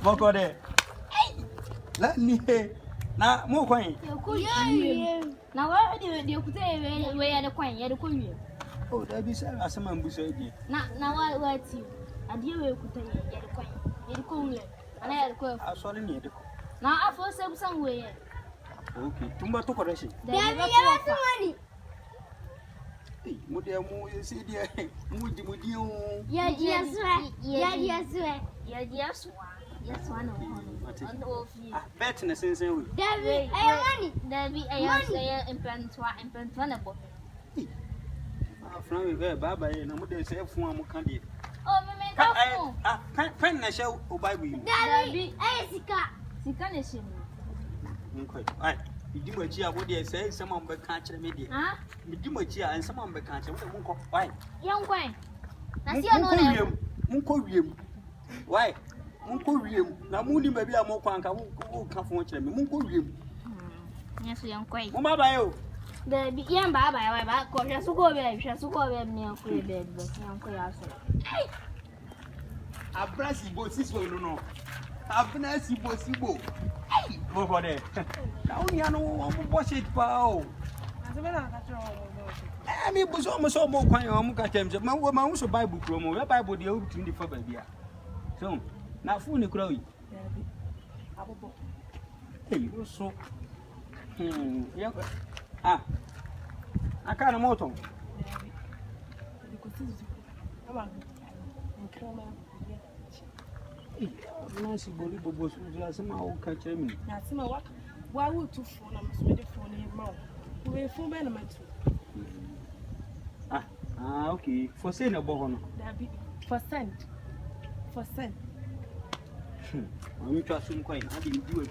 Boko de. Let me na mo kwan. Na wa de kuta we ya de kwan ya de konwie. Oh, that be say asema mbuso edi. Na wa ti. Ade we kuta ya de kwan. Ya de konwie. Ana ya de ko. Asole ni edi. Na afo se busan we ye. Okay, tumba to koreshi. Da ya wasu wani. Mo de mo se dia. Mo di o. Ya swa na ho. Bet na sense we. Davi ay impantwa na bo. From we baba ye na mo de se fun am kan de. Oh, me ka fun. Pen na she o bible you. Davi ay sika na she mu. Nkoi. Ai, idi machi abo de se nsema mbe ka kire me de. Ha? Idi machi a nsema mbe ka kire mo nko. Why? Yan kwan. Na si ono na. Munko wiem. Why? Munko wiem. Na mu ni ba bi a mo kwan ka wo ka fon kire me. Munko wiem. Nyeso yan kwan. Mo ba ba yo. Davi yan ba ba ko hwe su ko be ni yan ko be be yan ko ya so. Abrasi bo siso no. Abnasi bo sibo. Mo for there. Na unya no mo bo shit pa o. Asebena ka tro mo. Me bo so mo kwan o mo ka temse. Ma wo so Bible kro mo. We Bible dey o tun di fa ba bia. So, na fu ni kro yi. Abobo. Hey, so. Ya aka na moto. Aba. Nkroma. Nancy boli bobo so just ma o ka kire mi. Na sima wa wo tu phone na so de phone e ma wo. We phone be na matu. Okay. For say na bo ho no. Dabi for send. For send. Mami twa sum coin. Adi ndi wa